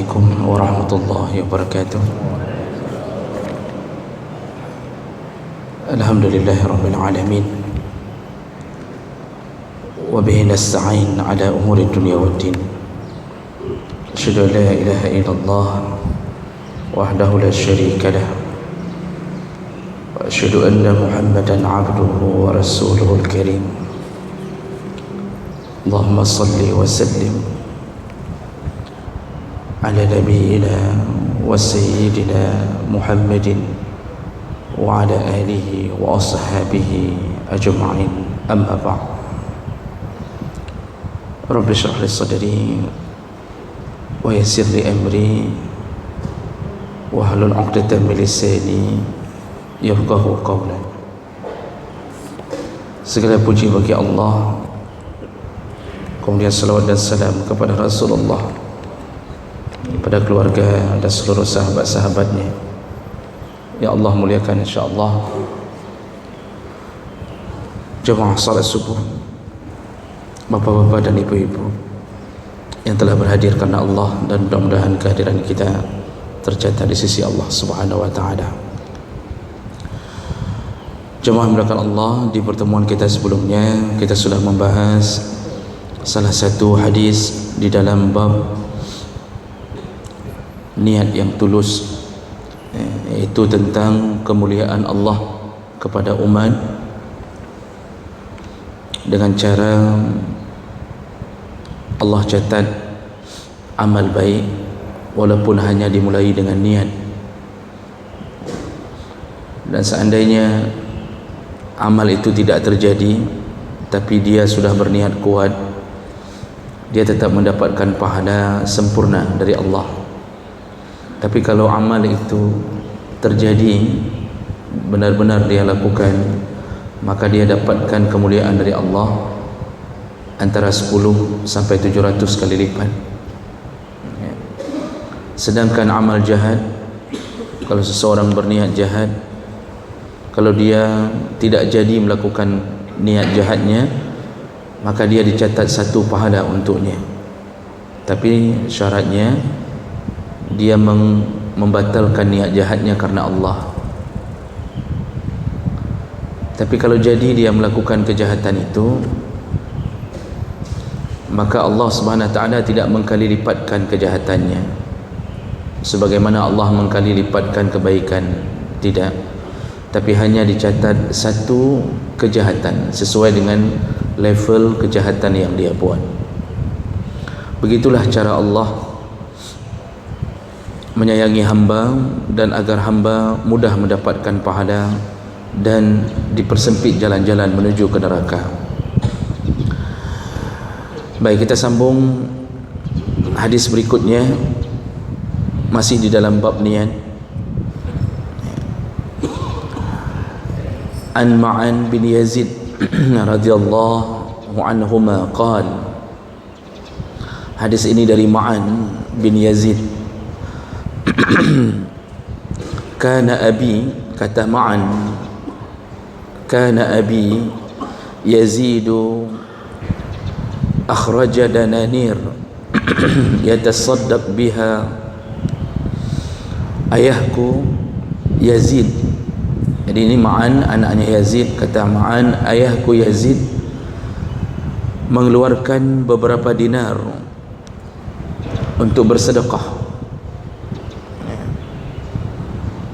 عليكم ورحمة الله وبركاته. الحمد لله رب العالمين، وبه نستعين على أمور الدنيا والدين. أشهد أن لا إله إلا الله وحده لا شريك له، وأشهد أن محمدا عبده ورسوله الكريم. اللهم صل وسلم على نبينا وسيدنا محمد وعلى آله وأصحابه أجمعين، أما بعد. رب اشرح لي صدري ويسر لي أمري واحلل عقدة من لساني yafqahu qawlan. Segala puji bagi Allah, kemudian salawat dan salam kepada Rasulullah, kepada keluarga dan seluruh sahabat-sahabatnya. Ya Allah muliakan insyaAllah jemaah salat subuh, bapak-bapak dan ibu-ibu yang telah berhadir karena Allah, dan mudah-mudahan kehadiran kita tercatat di sisi Allah Subhanahu wa ta'ala. Jemaah mulakan Allah, di pertemuan kita sebelumnya kita sudah membahas salah satu hadis di dalam bab niat yang tulus, yaitu tentang kemuliaan Allah kepada umat dengan cara Allah catat amal baik walaupun hanya dimulai dengan niat. Dan seandainya amal itu tidak terjadi tapi dia sudah berniat kuat, dia tetap mendapatkan pahala sempurna dari Allah. Tapi kalau amal itu terjadi, benar-benar dia lakukan, maka dia dapatkan kemuliaan dari Allah antara 10 sampai 700 kali lipat. Sedangkan amal jahat, kalau seseorang berniat jahat, kalau dia tidak jadi melakukan niat jahatnya, maka dia dicatat satu pahala untuknya. Tapi syaratnya dia membatalkan niat jahatnya karena Allah. Tapi kalau jadi dia melakukan kejahatan itu, maka Allah Subhanahu wa ta'ala tidak mengkali lipatkan kejahatannya sebagaimana Allah mengkali lipatkan kebaikan, tidak. Tapi hanya dicatat satu kejahatan sesuai dengan level kejahatan yang dia buat. Begitulah cara Allah menyayangi hamba, dan agar hamba mudah mendapatkan pahala dan dipersempit jalan-jalan menuju ke neraka. Baik, kita sambung hadis berikutnya, masih di dalam bab niat. An Ma'an bin Yazid radhiyallahu anhuma qala, hadis ini dari Ma'an bin Yazid. Kana abi, kata Ma'an, kana abi Yazidu akhraja dananir yatasaddaq biha. Ayahku Yazid, jadi ini Ma'an anaknya Yazid, kata Ma'an, ayahku Yazid mengeluarkan beberapa dinar untuk bersedekah.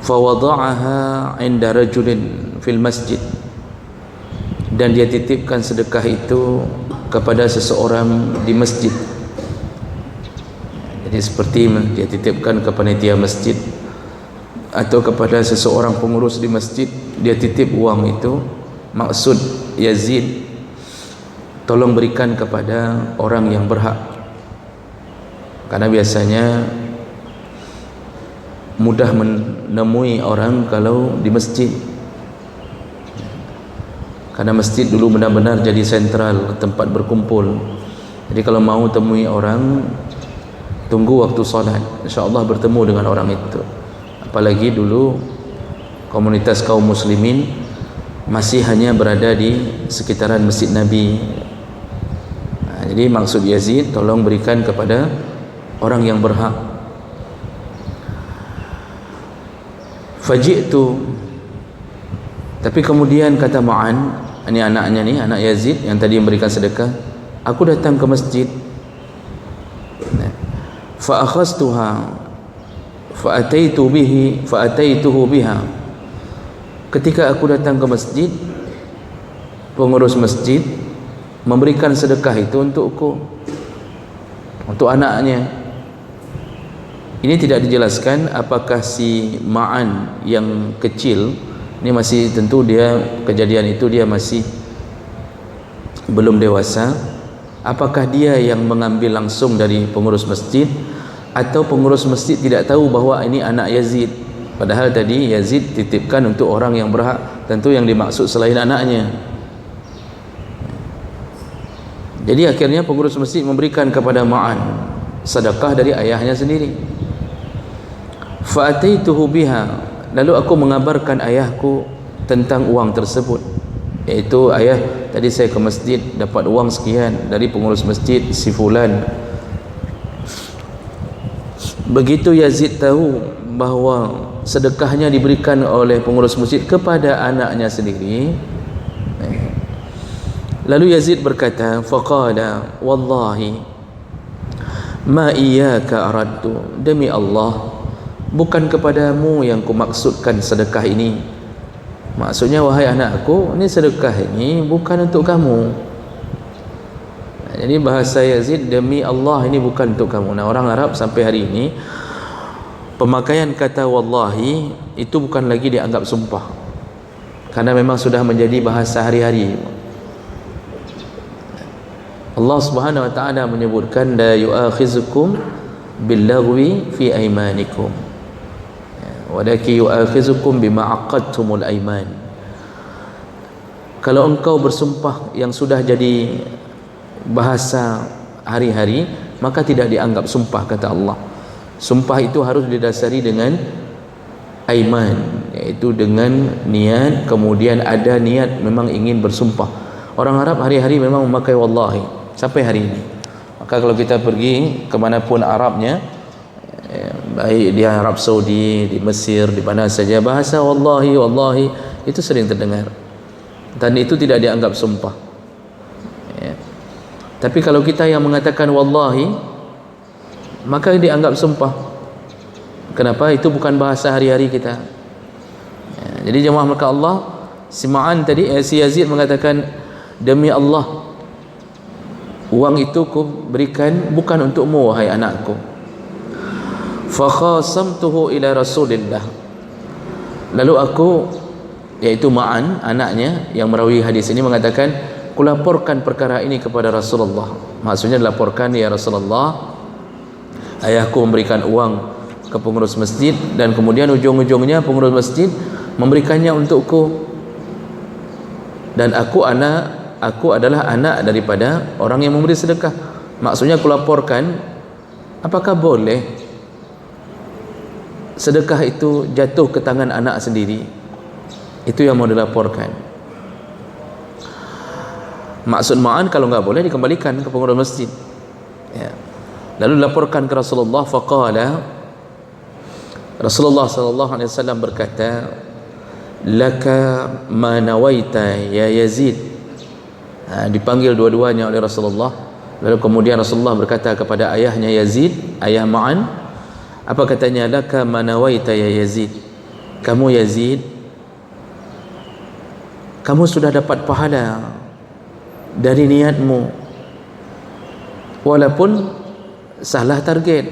Fawada'aha 'inda rajulin fil masjid, dan dia titipkan sedekah itu kepada seseorang di masjid. Jadi seperti dia titipkan ke panitia masjid atau kepada seseorang pengurus di masjid, dia titip uang itu. Maksud Yazid, tolong berikan kepada orang yang berhak, karena biasanya mudah menemui orang kalau di masjid, karena masjid dulu benar-benar jadi sentral tempat berkumpul. Jadi kalau mau temui orang, tunggu waktu salat, insyaAllah bertemu dengan orang itu. Apalagi dulu komunitas kaum muslimin masih hanya berada di sekitaran Masjid Nabi. Jadi maksud Yazid, tolong berikan kepada orang yang berhak. Faji'tu, tapi kemudian kata Ma'an, ini anaknya ni, anak Yazid yang tadi memberikan sedekah, aku datang ke masjid, fa akhastuha fa ataituhu biha. Ketika aku datang ke masjid, pengurus masjid memberikan sedekah itu untukku, untuk anaknya. Ini tidak dijelaskan apakah si Ma'an yang kecil ini, masih tentu dia kejadian itu dia masih belum dewasa, apakah dia yang mengambil langsung dari pengurus masjid, atau pengurus masjid tidak tahu bahawa ini anak Yazid, padahal tadi Yazid titipkan untuk orang yang berhak, tentu yang dimaksud selain anaknya. Jadi akhirnya pengurus masjid memberikan kepada Ma'an sedekah dari ayahnya sendiri. Fa'ataituhu biha, lalu aku mengabarkan ayahku tentang uang tersebut, iaitu ayah, tadi saya ke masjid dapat uang sekian dari pengurus masjid si fulan. Begitu Yazid tahu bahawa sedekahnya diberikan oleh pengurus masjid kepada anaknya sendiri, lalu Yazid berkata, faqala wallahi ma iyyaka aradtu, demi Allah bukan kepadamu yang kumaksudkan sedekah ini. Maksudnya, wahai anakku, ini sedekah ini bukan untuk kamu. Jadi bahasa Yazid, demi Allah ini bukan untuk kamu. Nah, orang Arab sampai hari ini pemakaian kata wallahi itu bukan lagi dianggap sumpah, karena memang sudah menjadi bahasa hari-hari. Allah Subhanahu wa taala menyebutkan, la yu'akhizukum billaghwi fi aymanikum walakin yu'akhizukum bima aqadtumul aiman. Kalau engkau bersumpah yang sudah jadi bahasa hari-hari, maka tidak dianggap sumpah, kata Allah. Sumpah itu harus didasari dengan aiman, yaitu dengan niat, kemudian ada niat memang ingin bersumpah. Orang Arab hari-hari memang memakai wallahi sampai hari ini. Maka kalau kita pergi kemanapun Arabnya, baik di Arab Saudi, di Mesir, di mana saja, bahasa wallahi, wallahi itu sering terdengar, dan itu tidak dianggap sumpah, ya. Tapi kalau kita yang mengatakan wallahi, maka dianggap sumpah. Kenapa? Itu bukan bahasa hari-hari kita, ya. Jadi jemaah maka Allah, si Ma'an tadi, si Yazid mengatakan, demi Allah uang itu ku berikan bukan untukmu wahai anakku. Fa khasamtuhu ila Rasulillah, lalu aku, yaitu Ma'an anaknya yang merawi hadis ini, mengatakan, kulaporkan perkara ini kepada Rasulullah. Maksudnya dilaporkan, ya Rasulullah, ayahku memberikan uang ke pengurus masjid, dan kemudian ujung-ujungnya pengurus masjid memberikannya untukku, dan aku adalah anak daripada orang yang memberi sedekah. Maksudnya kulaporkan, apakah boleh sedekah itu jatuh ke tangan anak sendiri? Itu yang mau dilaporkan. Maksud Ma'an, kalau enggak boleh dikembalikan ke pengurus masjid, ya. Lalu dilaporkan ke Rasulullah. Faqala, Rasulullah sallallahu alaihi wasallam berkata, laka ma nawaita ya Yazid. Dipanggil dua-duanya oleh Rasulullah. Lalu kemudian Rasulullah berkata kepada ayahnya Yazid, ayah Ma'an, apa katanya? Laka ma nawaita ya Yazid, kamu Yazid, kamu sudah dapat pahala dari niatmu, walaupun salah target.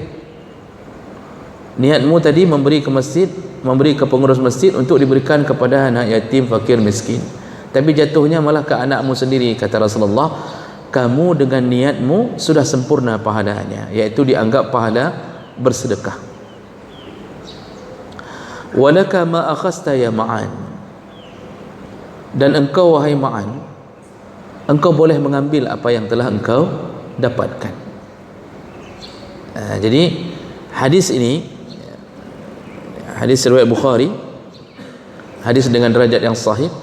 Niatmu tadi memberi ke masjid, memberi ke pengurus masjid untuk diberikan kepada anak yatim, fakir, miskin, tapi jatuhnya malah ke anakmu sendiri. Kata Rasulullah, kamu dengan niatmu sudah sempurna pahalanya, yaitu dianggap pahala bersedekah. Walaka ma akhasta ya Ma'an, dan engkau wahai Ma'an, engkau boleh mengambil apa yang telah engkau dapatkan. Jadi hadis ini, hadis riwayat Bukhari, hadis dengan derajat yang sahih.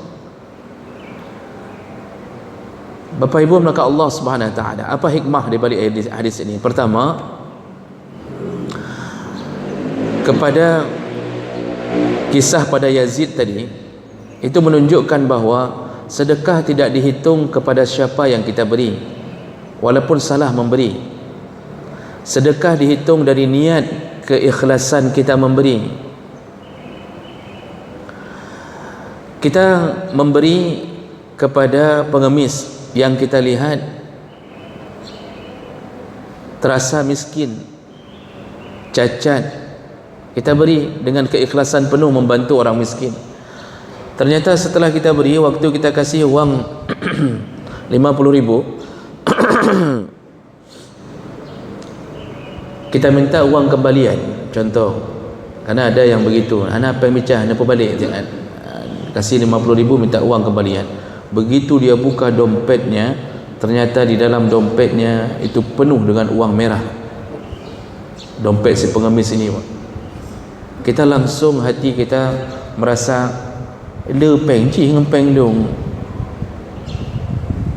Bapak Ibu maka Allah Subhanahu wa taala, apa hikmah di balik hadis ini? Pertama, kepada kisah pada Yazid tadi itu menunjukkan bahawa sedekah tidak dihitung kepada siapa yang kita beri, walaupun salah memberi. Sedekah dihitung dari niat keikhlasan kita memberi. Kita memberi kepada pengemis yang kita lihat terasa miskin, cacat, kita beri dengan keikhlasan penuh membantu orang miskin. Ternyata setelah kita beri, waktu kita kasih wang 50.000, kita minta uang kembalian, contoh, karena ada yang begitu, anak apa yang mecah, apa balik, kasih 50.000 minta uang kembalian. Begitu dia buka dompetnya, ternyata di dalam dompetnya itu penuh dengan uang merah, dompet si pengemis ini. Kita langsung hati kita merasa lepeng ngempeng dong.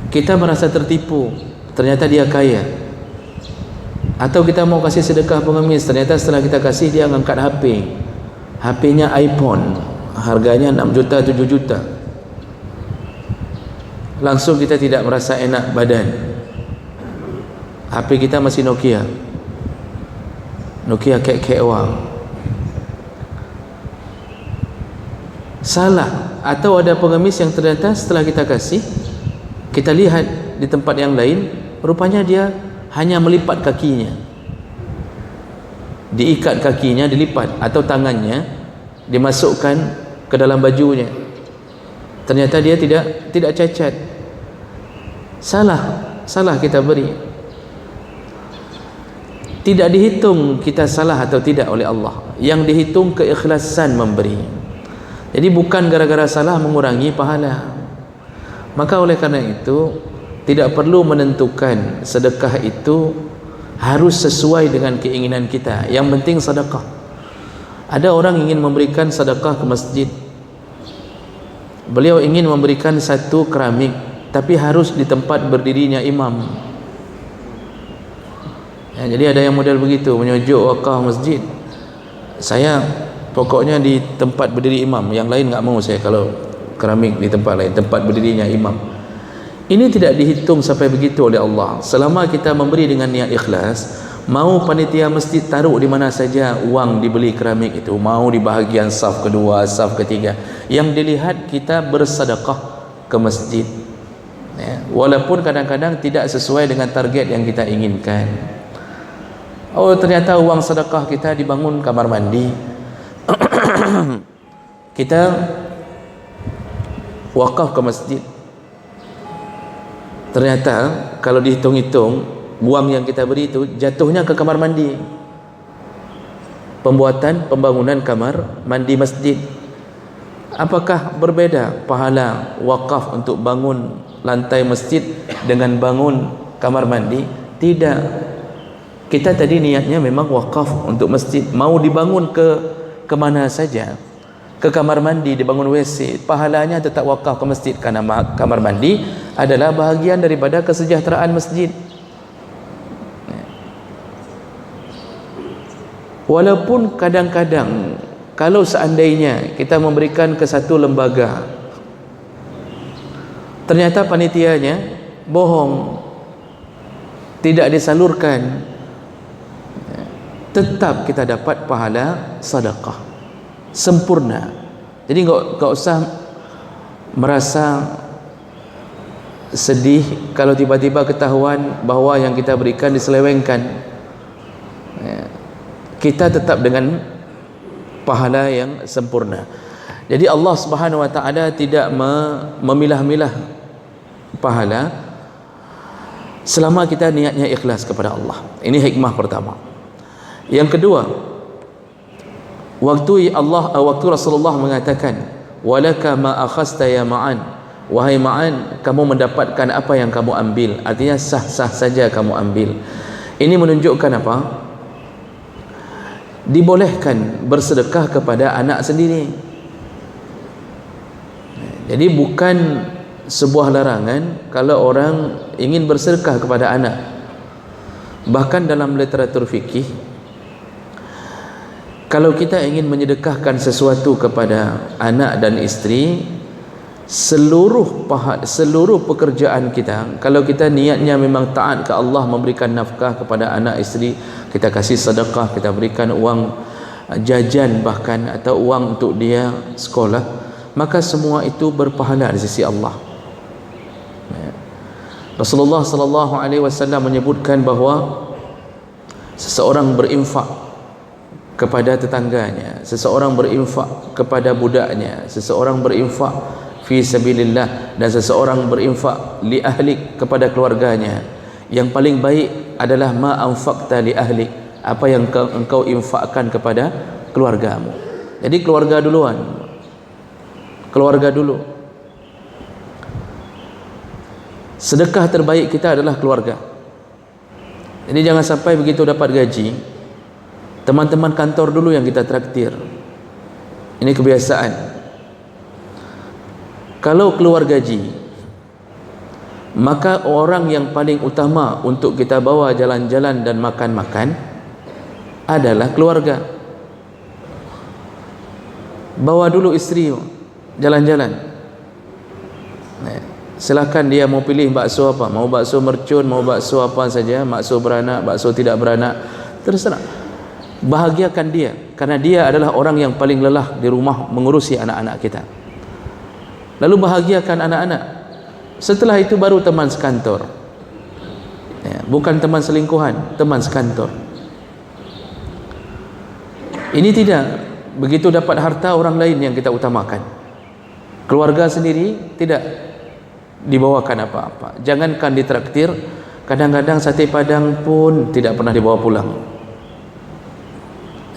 Kita merasa tertipu, ternyata dia kaya. Atau kita mau kasih sedekah pengemis, ternyata setelah kita kasih dia ngangkat HP, HP-nya iPhone, harganya 6 juta 7 juta. Langsung kita tidak merasa enak badan. HP kita masih Nokia kek wang. Salah. Atau ada pengemis yang ternyata setelah kita kasih, kita lihat di tempat yang lain, rupanya dia hanya melipat kakinya, diikat kakinya, dilipat, atau tangannya dimasukkan ke dalam bajunya. Ternyata dia tidak cacat. Salah kita beri. Tidak dihitung kita salah atau tidak oleh Allah, yang dihitung keikhlasan memberi. Jadi bukan gara-gara salah mengurangi pahala. Maka oleh karena itu tidak perlu menentukan sedekah itu harus sesuai dengan keinginan kita. Yang penting sedekah. Ada orang ingin memberikan sedekah ke masjid, beliau ingin memberikan satu keramik, tapi harus di tempat berdirinya imam. Ya, jadi ada yang model begitu, menyujuk wakaf masjid, saya pokoknya di tempat berdiri imam, yang lain nggak mau saya kalau keramik di tempat lain, tempat berdirinya imam. Ini tidak dihitung sampai begitu oleh Allah. Selama kita memberi dengan niat ikhlas, mau panitia masjid taruh di mana saja uang dibeli keramik itu, mau di bahagian saf kedua, saf ketiga, yang dilihat kita bersedekah ke masjid, ya, walaupun kadang-kadang tidak sesuai dengan target yang kita inginkan. Oh, ternyata uang sedekah kita dibangun kamar mandi, kita wakaf ke masjid. Ternyata kalau dihitung-hitung, uang yang kita beri itu jatuhnya ke kamar mandi, pembangunan kamar mandi masjid. Apakah berbeda pahala wakaf untuk bangun lantai masjid dengan bangun kamar mandi? Tidak. Kita tadi niatnya memang wakaf untuk masjid, mau dibangun ke mana saja, ke kamar mandi dibangun WC, pahalanya tetap wakaf ke masjid, karena kamar mandi adalah bahagian daripada kesejahteraan masjid. Walaupun kadang-kadang kalau seandainya kita memberikan ke satu lembaga, ternyata panitianya bohong, tidak disalurkan, tetap kita dapat pahala sedekah sempurna. Jadi enggak usah merasa sedih kalau tiba-tiba ketahuan bahawa yang kita berikan diselewengkan. Kita tetap dengan pahala yang sempurna. Jadi Allah Subhanahu wa taala tidak memilah-milah pahala selama kita niatnya ikhlas kepada Allah. Ini hikmah pertama. Yang kedua, waktu Rasulullah mengatakan, walaka ma akhasta ya Ma'an, wahai Ma'an, kamu mendapatkan apa yang kamu ambil. Artinya sah-sah saja kamu ambil. Ini menunjukkan apa? Dibolehkan bersedekah kepada anak sendiri. Jadi bukan sebuah larangan kalau orang ingin bersedekah kepada anak. Bahkan dalam literatur fikih, Kalau kita ingin menyedekahkan sesuatu kepada anak dan isteri, seluruh pekerjaan kita, kalau kita niatnya memang taat ke Allah, memberikan nafkah kepada anak isteri, kita kasih sedekah, kita berikan uang jajan bahkan, atau uang untuk dia sekolah, maka semua itu berpahala di sisi Allah. Rasulullah sallallahu alaihi wasallam menyebutkan bahawa seseorang berinfak kepada tetangganya, seseorang berinfak kepada budaknya, seseorang berinfak fi sabilillah, dan seseorang berinfak li ahlik, kepada keluarganya, yang paling baik adalah ma anfaqta li ahlik, apa yang engkau infakkan kepada keluargamu. Jadi keluarga duluan, keluarga dulu. Sedekah terbaik kita adalah keluarga. Jadi jangan sampai begitu dapat gaji, teman-teman kantor dulu yang kita traktir. Ini kebiasaan. Kalau keluar gaji, maka orang yang paling utama untuk kita bawa jalan-jalan dan makan-makan adalah keluarga. Bawa dulu isteri jalan-jalan. Silakan dia mau pilih bakso apa, mau bakso mercun, mau bakso apa saja, bakso beranak, bakso tidak beranak, terserah. Bahagiakan dia, karena dia adalah orang yang paling lelah di rumah mengurusi anak-anak kita. Lalu bahagiakan anak-anak. Setelah itu baru teman sekantor, ya, bukan teman selingkuhan, teman sekantor. Ini tidak. Begitu dapat harta orang lain yang kita utamakan, keluarga sendiri tidak dibawakan apa-apa. Jangankan ditraktir, kadang-kadang sate padang pun tidak pernah dibawa pulang,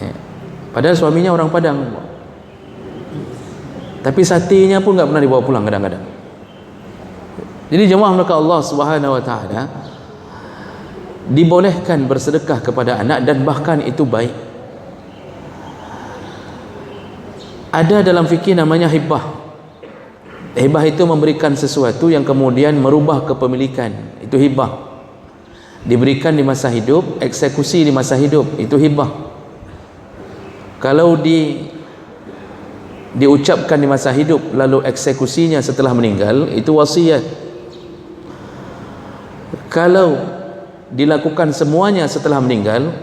ya. Padahal suaminya orang Padang, tapi satenya pun nggak pernah dibawa pulang kadang-kadang. Jadi jemaah maka Allah Subhanahu wa taala dibolehkan bersedekah kepada anak, dan bahkan itu baik. Ada dalam fikih namanya hibah. Hibah itu memberikan sesuatu yang kemudian merubah kepemilikan. Itu hibah. Diberikan di masa hidup, eksekusi di masa hidup, itu hibah. Kalau diucapkan di masa hidup lalu eksekusinya setelah meninggal, itu wasiat. Kalau dilakukan semuanya setelah meninggal,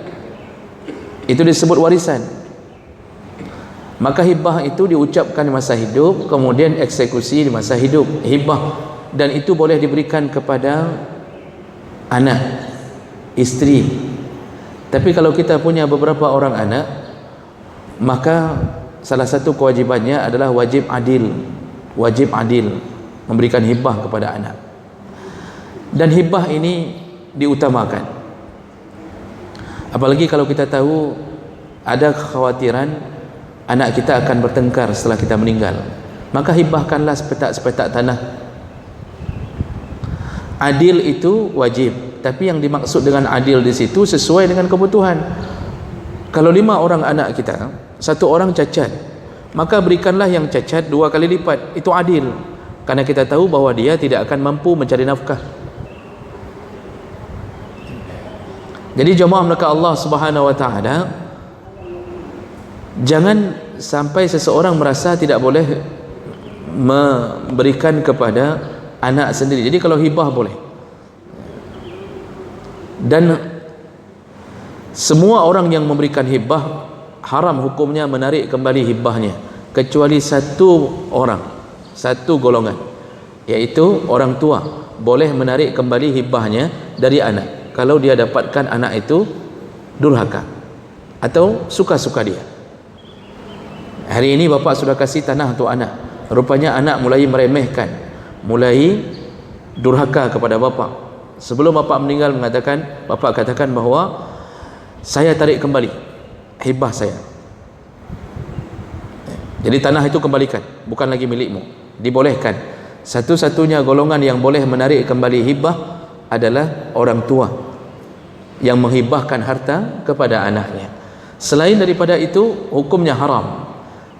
itu disebut warisan. Maka hibah itu diucapkan di masa hidup, kemudian eksekusi di masa hidup, hibah. Dan itu boleh diberikan kepada anak, istri. Tapi kalau kita punya beberapa orang anak, maka salah satu kewajibannya adalah wajib adil. Wajib adil, memberikan hibah kepada anak. Dan hibah ini diutamakan. Apalagi kalau kita tahu ada kekhawatiran anak kita akan bertengkar setelah kita meninggal, maka hibahkanlah sepetak-sepetak tanah. Adil itu wajib, tapi yang dimaksud dengan adil di situ sesuai dengan kebutuhan. Kalau 5 orang anak kita, 1 orang cacat, maka berikanlah yang cacat 2 kali lipat. Itu adil, karena kita tahu bahwa dia tidak akan mampu mencari nafkah. Jadi jemaah maka Allah Subhanahu wa taala, jangan sampai seseorang merasa tidak boleh memberikan kepada anak sendiri. Jadi kalau hibah boleh, dan semua orang yang memberikan hibah haram hukumnya menarik kembali hibahnya, kecuali 1 orang, 1 golongan, yaitu orang tua boleh menarik kembali hibahnya dari anak kalau dia dapatkan anak itu durhaka atau suka-suka dia. Hari ini bapak sudah kasih tanah untuk anak, rupanya anak mulai meremehkan, mulai durhaka kepada bapak. Sebelum bapak meninggal bapak katakan bahawa saya tarik kembali hibah saya. Jadi tanah itu kembalikan, bukan lagi milikmu. Dibolehkan. Satu-satunya golongan yang boleh menarik kembali hibah adalah orang tua yang menghibahkan harta kepada anaknya. Selain daripada itu, hukumnya haram.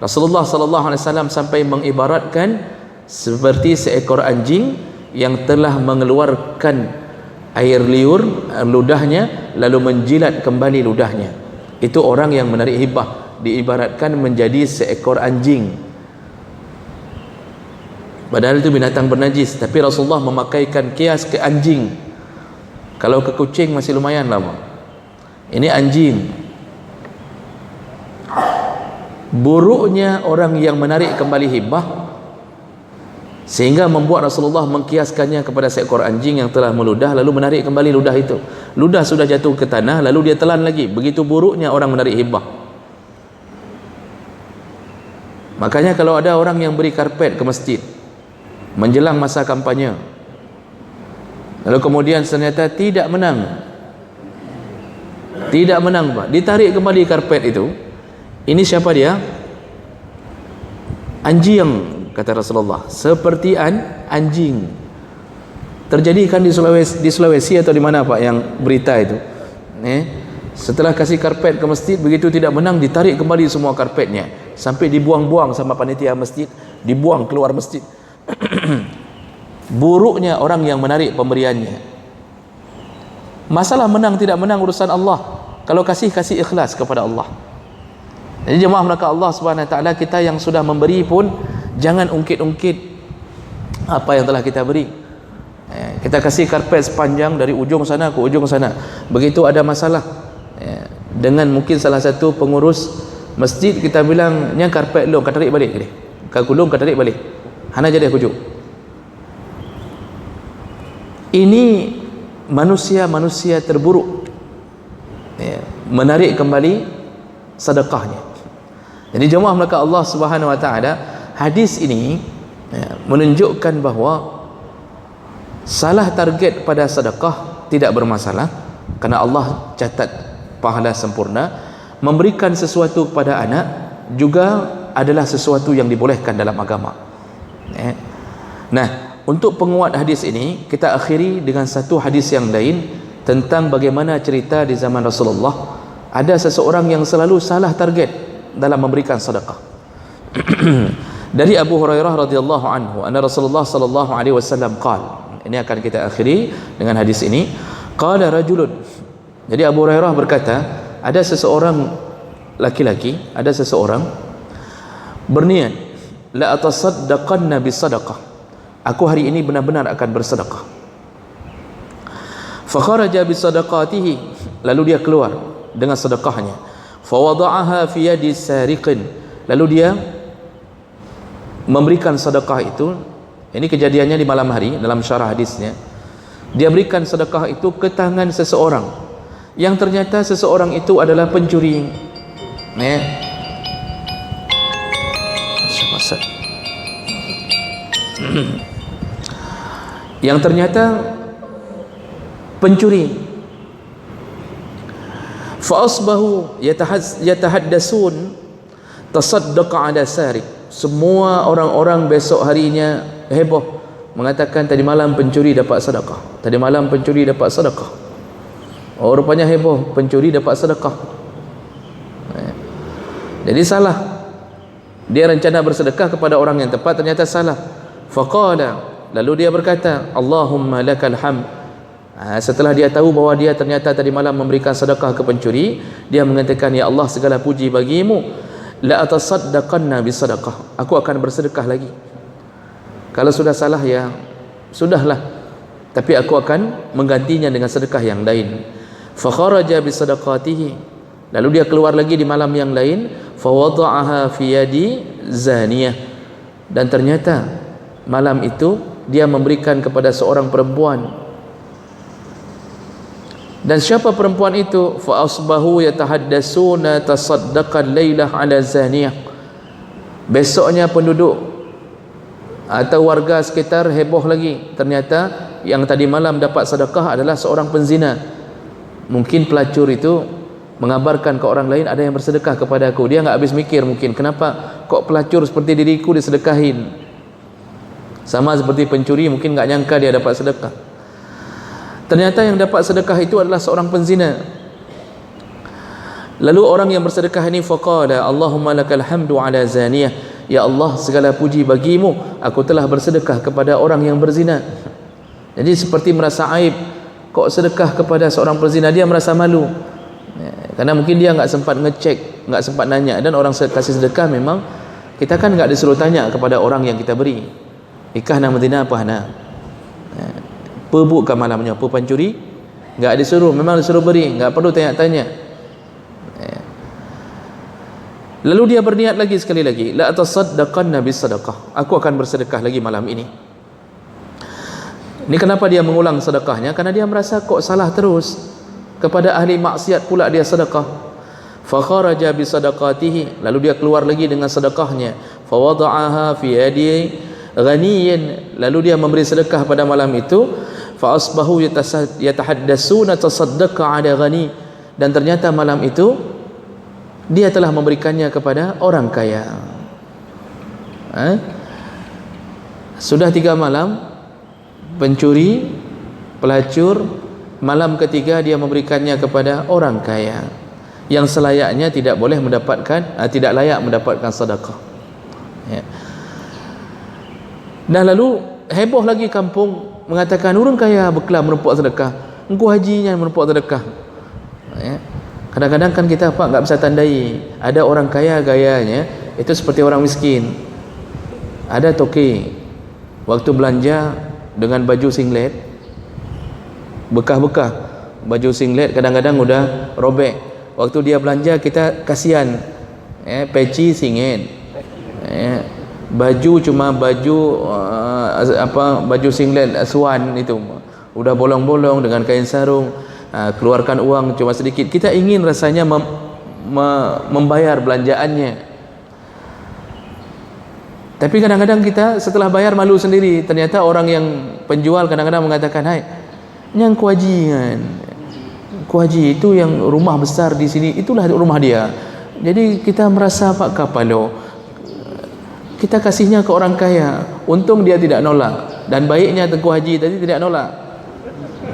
Rasulullah sallallahu alaihi wasallam sampai mengibaratkan seperti seekor anjing yang telah mengeluarkan air liur ludahnya lalu menjilat kembali ludahnya. Itu orang yang menarik hibah. diibaratkan menjadi seekor anjing, padahal itu binatang bernajis, tapi Rasulullah memakaikan kias ke anjing. Kalau ke kucing masih lumayan lama, ini anjing. Buruknya orang yang menarik kembali hibah sehingga membuat Rasulullah mengkiaskannya kepada seekor anjing yang telah meludah lalu menarik kembali ludah itu. Ludah sudah jatuh ke tanah lalu dia telan lagi. Begitu buruknya orang menarik hibah. Makanya kalau ada orang yang beri karpet ke masjid menjelang masa kampanye, lalu kemudian ternyata tidak menang, Pak, ditarik kembali karpet itu, ini siapa dia? Anjing, kata Rasulullah, seperti anjing. Terjadi kan di Sulawesi atau di mana Pak yang berita itu, setelah kasih karpet ke masjid, begitu tidak menang ditarik kembali semua karpetnya, sampai dibuang-buang sama panitia masjid, dibuang keluar masjid. Buruknya orang yang menarik pemberiannya. Masalah menang tidak menang urusan Allah. Kalau kasih ikhlas kepada Allah. Jadi jemaah maka Allah Subhanahu wa taala, kita yang sudah memberi pun jangan ungkit-ungkit apa yang telah kita beri. Kita kasih karpet sepanjang dari ujung sana ke ujung sana. Begitu ada masalah dengan mungkin salah satu pengurus masjid, kita bilang, "Nya karpet lu, kau tarik balik ni. Kau gulung, kau tarik balik. Hana jadi aku juk." Ini manusia terburuk, menarik kembali sedekahnya. Jadi jemaah maka Allah Subhanahu wa taala, hadis ini menunjukkan bahawa salah target pada sedekah tidak bermasalah, kerana Allah catat pahala sempurna. Memberikan sesuatu kepada anak juga adalah sesuatu yang dibolehkan dalam agama. Nah, untuk penguat hadis ini, kita akhiri dengan satu hadis yang lain tentang bagaimana cerita di zaman Rasulullah ada seseorang yang selalu salah target dalam memberikan sedekah. Dari Abu Hurairah radhiyallahu anhu, anna Rasulullah sallallahu alaihi wasallam qala, ini akan kita akhiri dengan hadis ini. Qala rajulun, jadi Abu Hurairah berkata, ada seseorang laki-laki, ada seseorang berniat, la atasaddaqanna bisadaqah, aku hari ini benar-benar akan bersedekah. Fa kharaja bisadaqatihi, lalu dia keluar dengan sedekahnya. Fa wada'aha fi yadi sariqin, lalu dia memberikan sedekah itu. Ini kejadiannya di malam hari dalam syarah hadisnya. Dia berikan sedekah itu ke tangan seseorang yang ternyata seseorang itu adalah pencuri. Yang ternyata pencuri. Fa asbahu yatahaddasun tasaddaqa ala sariq. Semua orang-orang besok harinya heboh mengatakan tadi malam pencuri dapat sedekah, tadi malam pencuri dapat sedekah. Oh, rupanya heboh, pencuri dapat sedekah. Jadi salah. Dia rencana bersedekah kepada orang yang tepat, ternyata salah. Faqala, lalu dia berkata, Allahumma lakal hamd. Setelah dia tahu bahawa dia ternyata tadi malam memberikan sedekah ke pencuri, dia mengatakan, ya Allah, segala puji bagimu, la atasaddaqanna bisadaqah, aku akan bersedekah lagi. Kalau sudah salah, ya sudahlah, tapi aku akan menggantinya dengan sedekah yang lain. Fa kharaja bisadaqatihi, lalu dia keluar lagi di malam yang lain. Fa wada'aha fi yadi zaniyah, dan ternyata malam itu dia memberikan kepada seorang perempuan. Dan siapa perempuan itu? Fa asbahu yatahaddasuna tasaddaqal lailah ala zaniyah. Besoknya penduduk atau warga sekitar heboh lagi, ternyata yang tadi malam dapat sedekah adalah seorang penzina. Mungkin pelacur itu mengabarkan ke orang lain, ada yang bersedekah kepada aku. Dia enggak habis mikir mungkin, kenapa kok pelacur seperti diriku disedekahin. Sama seperti pencuri, mungkin enggak nyangka dia dapat sedekah. Ternyata yang dapat sedekah itu adalah seorang penzina. Lalu orang yang bersedekah ini faqala, Allahumma lakal hamdu ala zaniyah, ya Allah, segala puji bagimu, aku telah bersedekah kepada orang yang berzina. Jadi seperti merasa aib, kok sedekah kepada seorang penzina. Dia merasa malu, karena mungkin dia enggak sempat ngecek enggak sempat nanya. Dan orang kasih sedekah memang kita kan enggak disuruh tanya kepada orang yang kita beri. Ikah nama dina apa hana? Apa bukan malamnya? Apa pancuri? Enggak disuruh, memang disuruh beri, enggak perlu tanya-tanya. Lalu dia berniat lagi sekali lagi, la atasaddaqanna bisadaqah. Aku akan bersedekah lagi malam ini. Ini kenapa dia mengulang sedekahnya? Karena dia merasa kok salah terus. Kepada ahli maksiat pula dia sedekah. Fa kharaja bisadaqatihi, lalu dia keluar lagi dengan sedekahnya. Fa wada'aha fi yadi ghaniyin, lalu dia memberi sedekah pada malam itu. Fa asbahu yatahaddasuna tasaddaqa ala ghani, dan ternyata malam itu dia telah memberikannya kepada orang kaya. Sudah 3 malam pencuri, pelacur, malam ketiga dia memberikannya kepada orang kaya yang selayaknya tidak boleh mendapatkan, tidak layak mendapatkan sedekah. Dan lalu heboh lagi kampung mengatakan orang kaya berkelah menumpuk sedekah, engkau hajinya menumpuk sedekah. Kadang-kadang kan kita enggak bisa tandai. Ada orang kaya gayanya itu seperti orang miskin. Ada toke waktu belanja dengan baju singlet, bekah-bekah baju singlet kadang-kadang udah robek. Waktu dia belanja kita kasihan, peci singlet, baju cuma baju baju singlet swan itu udah bolong-bolong dengan kain sarung, keluarkan uang cuma sedikit. Kita ingin rasanya membayar belanjaannya, tapi kadang-kadang kita setelah bayar malu sendiri. Ternyata orang yang penjual kadang-kadang mengatakan, hai, yang kuaji kan, kuaji itu yang rumah besar di sini, itulah rumah dia. Jadi kita merasa pak kapalo, kita kasihnya ke orang kaya. Untung dia tidak nolak, dan baiknya Tengku Haji tadi tidak nolak,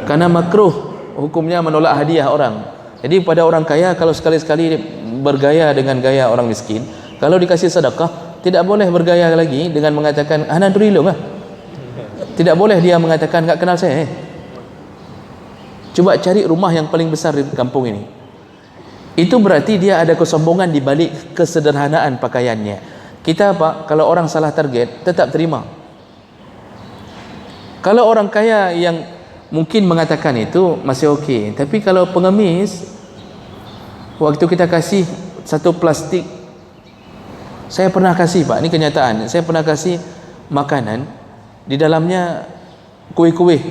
karena makruh hukumnya menolak hadiah orang. Jadi pada orang kaya kalau sekali-sekali bergaya dengan gaya orang miskin, kalau dikasih sedekah tidak boleh bergaya lagi dengan mengatakan ana drilung lah. Tidak boleh dia mengatakan enggak kenal saya. Coba cari rumah yang paling besar di kampung ini. Itu berarti dia ada kesombongan di balik kesederhanaan pakaiannya. Kita apa? Kalau orang salah target tetap terima. Kalau orang kaya yang mungkin mengatakan itu masih okey, tapi kalau pengemis, waktu kita kasih satu plastik, saya pernah kasih pak, ini kenyataan, saya pernah kasih makanan di dalamnya kuih-kuih,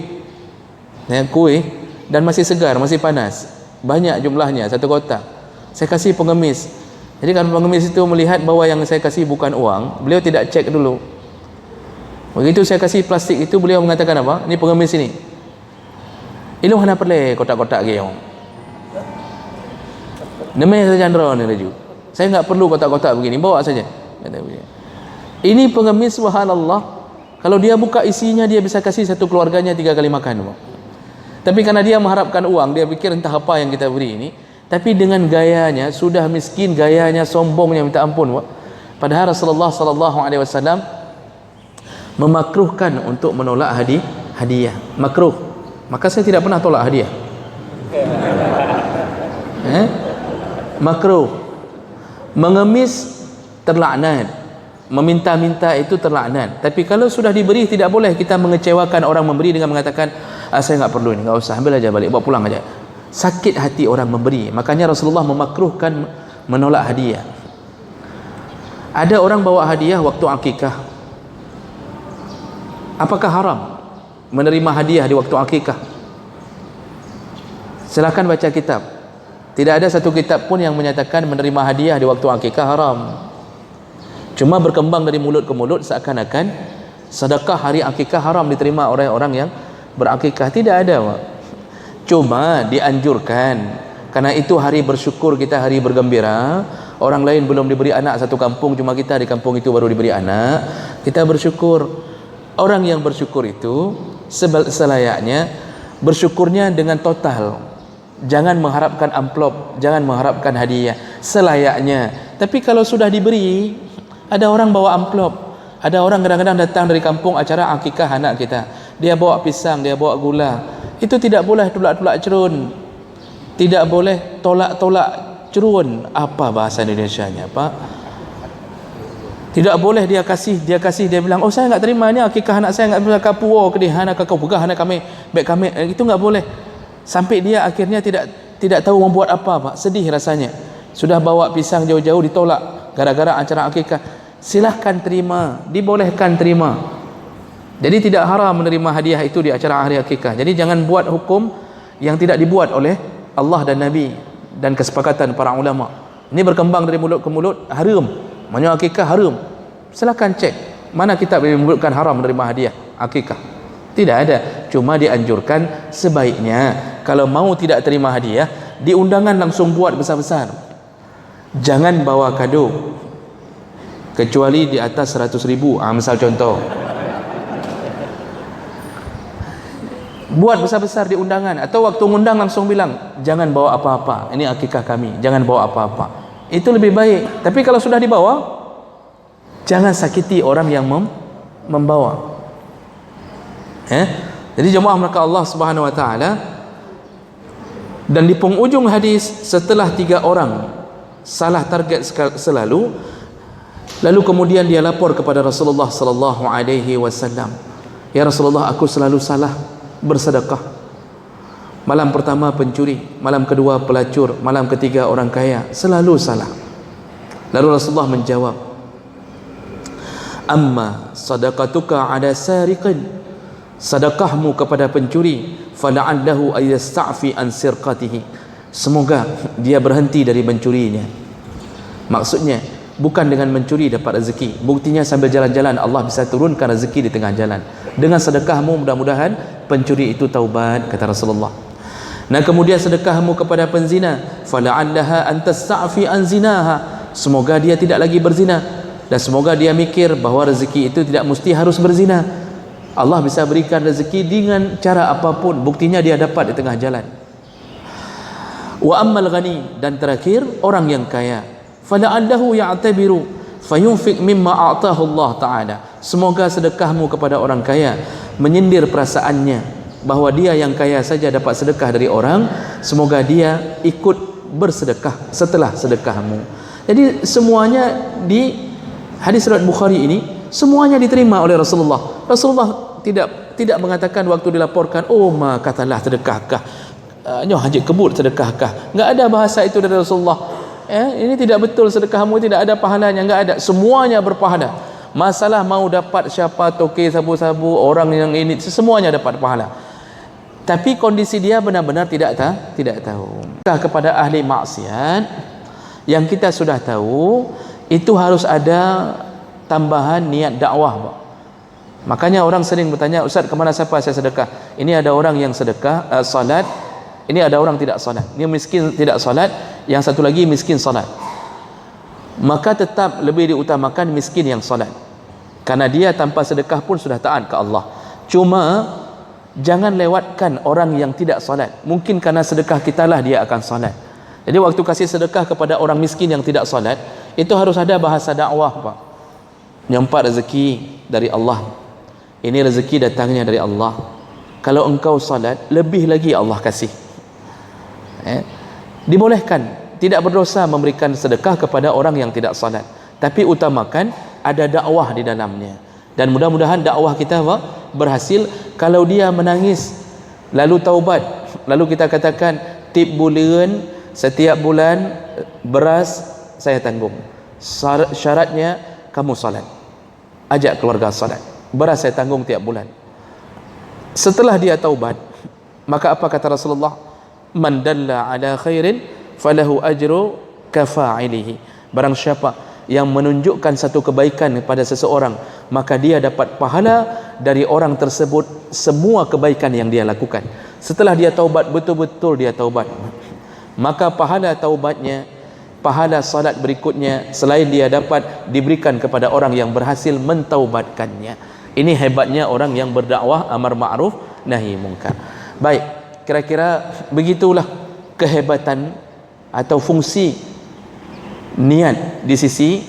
kuih dan masih segar, masih panas, banyak jumlahnya, satu kotak. Saya kasih pengemis. Jadi kalau pengemis itu melihat bahwa yang saya kasih bukan uang, beliau tidak cek dulu. Begitu saya kasih plastik itu, beliau mengatakan apa? Ini pengemis ini, ilu hana perle kotak-kotak gayong. Namanya saja Chandra ni Raju. Saya enggak perlu kotak-kotak begini, bawa saja. Ini pengemis, subhanallah. Kalau dia buka isinya, dia bisa kasih satu keluarganya 3 kali makan. Tapi karena dia mengharapkan uang, dia pikir entah apa yang kita beri ini. Tapi dengan gayanya sudah miskin, gayanya sombongnya minta ampun. Padahal Rasulullah sallallahu alaihi wasallam memakruhkan untuk menolak hadiah. Makruh. Maka saya tidak pernah tolak hadiah. Makruh. Mengemis terlaknat, meminta-minta itu terlaknat. Tapi kalau sudah diberi, tidak boleh kita mengecewakan orang memberi dengan mengatakan, saya enggak perlu ini, enggak usah, ambil aja balik, bawa pulang aja. Sakit hati orang memberi. Makanya Rasulullah memakruhkan menolak hadiah. Ada orang bawa hadiah waktu akikah, apakah haram menerima hadiah di waktu akikah? Silakan baca kitab. Tidak ada satu kitab pun yang menyatakan menerima hadiah di waktu akikah haram. Cuma berkembang dari mulut ke mulut seakan-akan sedekah hari akikah haram diterima oleh orang yang berakikah. Tidak ada, Pak. Cuma dianjurkan, karena itu hari bersyukur kita, hari bergembira. Orang lain belum diberi anak satu kampung, cuma kita di kampung itu baru diberi anak. Kita bersyukur. Orang yang bersyukur itu selayaknya bersyukurnya dengan total. Jangan mengharapkan amplop, jangan mengharapkan hadiah, selayaknya. Tapi kalau sudah diberi, ada orang bawa amplop, ada orang kadang-kadang datang dari kampung acara akikah anak kita, dia bawa pisang, dia bawa gula. Itu tidak boleh tolak-tolak cerun, tidak boleh tolak-tolak cerun, apa bahasa Indonesianya Pak, tidak boleh dia kasih dia bilang, oh saya enggak terima ni akikah anak saya, enggak boleh kapuo ke dia anak kau pegah anak kami baik kami, itu enggak boleh. Sampai dia akhirnya tidak tahu membuat apa Pak, sedih rasanya. Sudah bawa pisang jauh-jauh ditolak gara-gara acara akikah. Silahkan terima, dibolehkan terima. Jadi tidak haram menerima hadiah itu di acara hari akikah. Jadi jangan buat hukum yang tidak dibuat oleh Allah dan Nabi dan kesepakatan para ulama. Ini berkembang dari mulut ke mulut, haram. Maksudnya akikah haram. Silakan cek mana kitab yang menyebutkan haram menerima hadiah akikah. Tidak ada. Cuma dianjurkan sebaiknya kalau mau tidak terima hadiah, di undangan langsung buat besar-besar. Jangan bawa kado kecuali di atas 100.000. Misal contoh, buat besar-besar di undangan, atau waktu ngundang langsung bilang jangan bawa apa-apa, ini akikah kami, jangan bawa apa-apa. Itu lebih baik. Tapi kalau sudah dibawa, jangan sakiti orang yang membawa. Jadi jemaah maka Allah Subhanahu wa taala, dan di penghujung hadis setelah 3 orang salah target selalu, lalu kemudian dia lapor kepada Rasulullah sallallahu alaihi wasallam, ya Rasulullah, aku selalu salah bersedekah. Malam pertama pencuri, malam kedua pelacur, malam ketiga orang kaya, selalu salah. Lalu Rasulullah menjawab, amma sadaqatuka ala sariqin, sedekahmu kepada pencuri, fala'allahu ayasta'fi an sirqatihi, semoga dia berhenti dari mencurinya. Maksudnya bukan dengan mencuri dapat rezeki. Buktinya sambil jalan-jalan Allah bisa turunkan rezeki di tengah jalan. Dengan sedekahmu mudah-mudahan pencuri itu taubat, kata Rasulullah. Nah kemudian sedekahmu kepada penzina, fala'allaha an tasta'fi an zinaha, semoga dia tidak lagi berzina, dan semoga dia mikir bahawa rezeki itu tidak mesti harus berzina. Allah bisa berikan rezeki dengan cara apapun, buktinya dia dapat di tengah jalan. Wa ammal ghani, dan terakhir orang yang kaya, fala'allahu ya'tabiru fayunfiq mimma a'tahu Allah ta'ala, semoga sedekahmu kepada orang kaya menyindir perasaannya bahawa dia yang kaya saja dapat sedekah dari orang, semoga dia ikut bersedekah setelah sedekahmu. Jadi semuanya di hadis riwayat Bukhari ini semuanya diterima oleh Rasulullah. Rasulullah tidak mengatakan waktu dilaporkan, oh ma katalah sedekahkah, nyoh haji kebut sedekahkah. Enggak ada bahasa itu dari Rasulullah. Ini tidak betul sedekahmu, tidak ada pahalanya, enggak ada. Semuanya berpahala. Masalah mau dapat siapa toke sabu-sabu, orang yang ini, semuanya dapat pahala. Tapi kondisi dia benar-benar tidak tahu. Kepada ahli maksiat yang kita sudah tahu, itu harus ada tambahan niat dakwah, Pak. Makanya orang sering bertanya, Ustaz, kemana siapa saya sedekah? Ini ada orang yang sedekah salat, ini ada orang tidak salat. Ini miskin tidak salat, yang satu lagi miskin salat. Maka tetap lebih diutamakan miskin yang salat, karena dia tanpa sedekah pun sudah taat ke Allah. Cuma jangan lewatkan orang yang tidak salat. Mungkin karena sedekah kitalah dia akan salat. Jadi waktu kasih sedekah kepada orang miskin yang tidak salat, itu harus ada bahasa dakwah, Pak. Nyampak rezeki dari Allah, ini rezeki datangnya dari Allah. Kalau engkau salat, lebih lagi Allah kasih. Dibolehkan, tidak berdosa memberikan sedekah kepada orang yang tidak salat, tapi utamakan ada dakwah di dalamnya. Dan mudah-mudahan dakwah kita berhasil. Kalau dia menangis lalu taubat, lalu kita katakan tip bulan, setiap bulan beras saya tanggung, syaratnya kamu salat, ajak keluarga salat, beras saya tanggung tiap bulan. Setelah dia taubat, maka apa kata Rasulullah? Man dalla ala khairin falahu ajru kafa'ilihi. Barang siapa yang menunjukkan satu kebaikan kepada seseorang, maka dia dapat pahala dari orang tersebut semua kebaikan yang dia lakukan. Setelah dia taubat, betul-betul dia taubat, maka pahala taubatnya, pahala salat berikutnya selain dia dapat, diberikan kepada orang yang berhasil mentaubatkannya. Ini hebatnya orang yang berdakwah amar ma'ruf nahi munkar. Baik, kira-kira begitulah kehebatan atau fungsi niat di sisi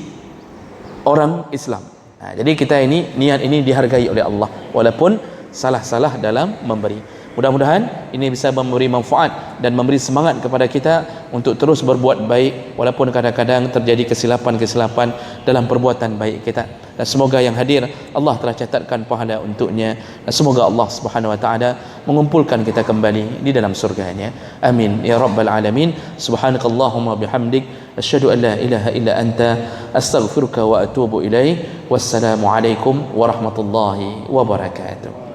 orang Islam. Jadi kita ini, niat ini dihargai oleh Allah walaupun salah-salah dalam memberi. Mudah-mudahan ini bisa memberi manfaat dan memberi semangat kepada kita untuk terus berbuat baik walaupun kadang-kadang terjadi kesilapan-kesilapan dalam perbuatan baik kita. Dan semoga yang hadir Allah telah catatkan pahala untuknya, dan semoga Allah Subhanahu wa taala mengumpulkan kita kembali di dalam surganya. Amin ya rabbal alamin. Subhanakallahumma bihamdik asyhadu an la ilaha illa anta astaghfiruka wa atubu ilaik. Wassalamu alaikum warahmatullahi wabarakatuh.